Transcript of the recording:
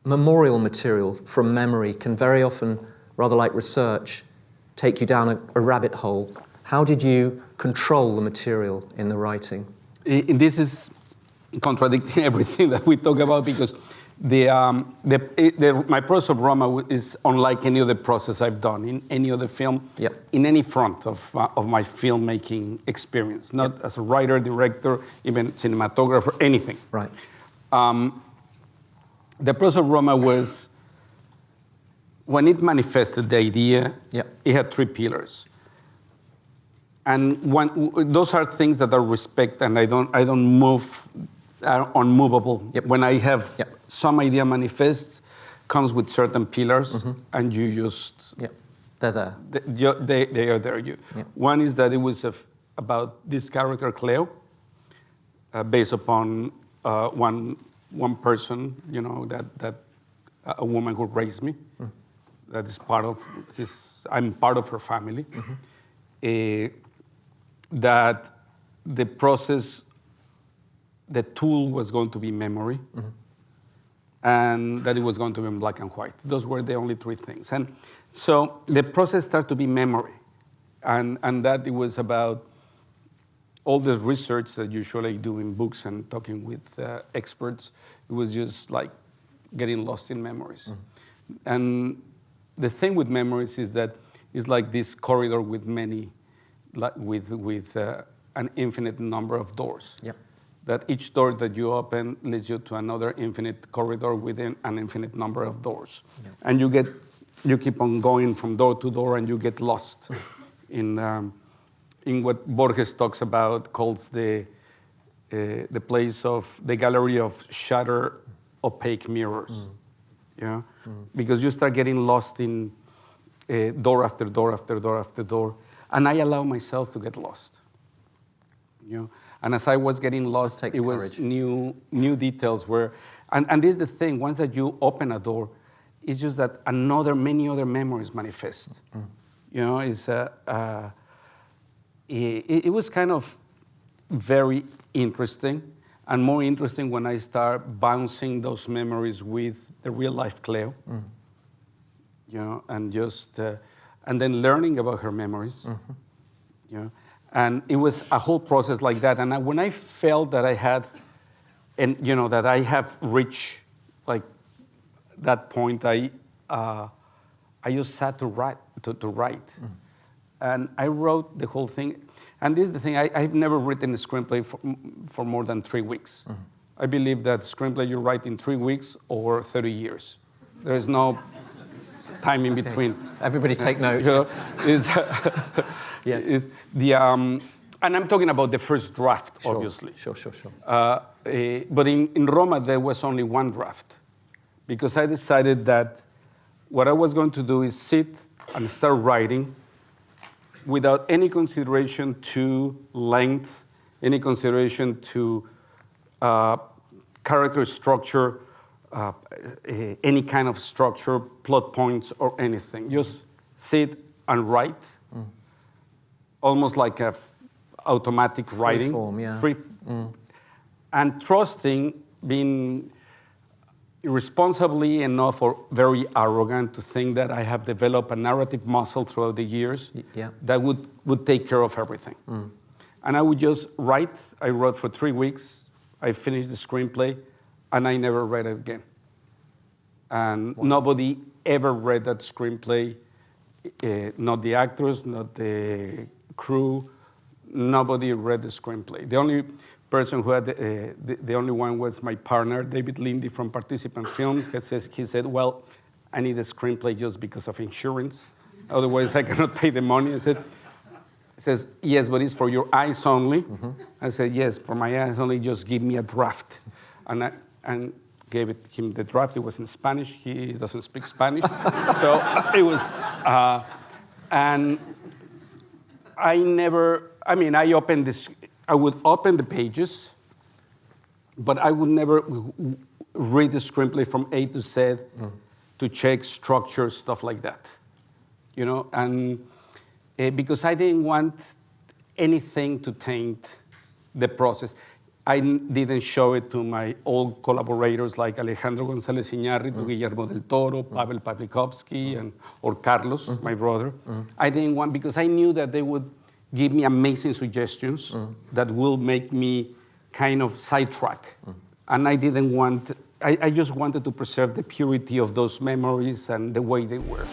memorial material from memory can very often, rather like research, take you down a rabbit hole. How did you control the material in the writing? This is contradicting everything that we talk about, because my process of Roma is unlike any other process I've done in any other film, in any front of my filmmaking experience, not as a writer, director, even cinematographer, anything. Right. The process of Roma was, when it manifested the idea, it had 3 pillars. And those are things that are respect, and I don't move, are unmovable. When I have some idea manifests, comes with certain pillars, and you just... They're there. They are there. One is that it was about this character, Cleo, based upon one person, you know, that a woman who raised me. That is part of I'm part of her family. That the process, the tool was going to be memory, and that it was going to be in black and white. Those were the only 3 things. And so the process started to be memory, and that it was about all the research that you usually do in books and talking with experts. It was just like getting lost in memories. And the thing with memories is that it's like this corridor with many, with an infinite number of doors. That each door that you open leads you to another infinite corridor within an infinite number of doors. And you keep on going from door to door, and you get lost in what Borges talks about, calls the place of the gallery of shattered opaque mirrors. Because you start getting lost in door after door after door after door. And I allow myself to get lost. And as I was getting lost, it was new details where, and this is the thing, once that you open a door, it's just that many other memories manifest. It was kind of very interesting, and more interesting when I start bouncing those memories with the real life Cleo, and just, and then learning about her memories, and it was a whole process like that. And when I felt that I had, and that I have reached like that point, I just sat to write, and I wrote the whole thing. And this is the thing, I've never written a screenplay for more than 3 weeks. I believe that screenplay you write in 3 weeks or 30 years. There is no time in between. Everybody take note. Yes. And I'm talking about the first draft, obviously. Sure. But in Roma, there was only 1 draft, because I decided that what I was going to do is sit and start writing without any consideration to length, any consideration to character structure, any kind of structure, plot points, or anything. Just sit and write, almost like a automatic writing. Free form, and trusting, being irresponsibly enough or very arrogant to think that I have developed a narrative muscle throughout the years that would take care of everything. And I would just write. I wrote for 3 weeks. I finished the screenplay, and I never read it again. And nobody ever read that screenplay, not the actors, not the crew. Nobody read the screenplay. The only person who had, the only one was my partner, David Lindy from Participant Films. He said, well, I need a screenplay just because of insurance. Otherwise, I cannot pay the money. He says, yes, but it's for your eyes only. I said, yes, for my eyes only, just give me a draft. And gave him the draft. It was in Spanish. He doesn't speak Spanish. So it was, and I opened this, I would open the pages, but I would never read the screenplay from A to Z to check structure, stuff like that. And because I didn't want anything to taint the process. didn't show it to my old collaborators like Alejandro González Iñárritu, Guillermo del Toro, Pavel Pawlikowski, or Carlos, my brother. I didn't want, because I knew that they would give me amazing suggestions that will make me kind of sidetrack. And I didn't want, I just wanted to preserve the purity of those memories and the way they were.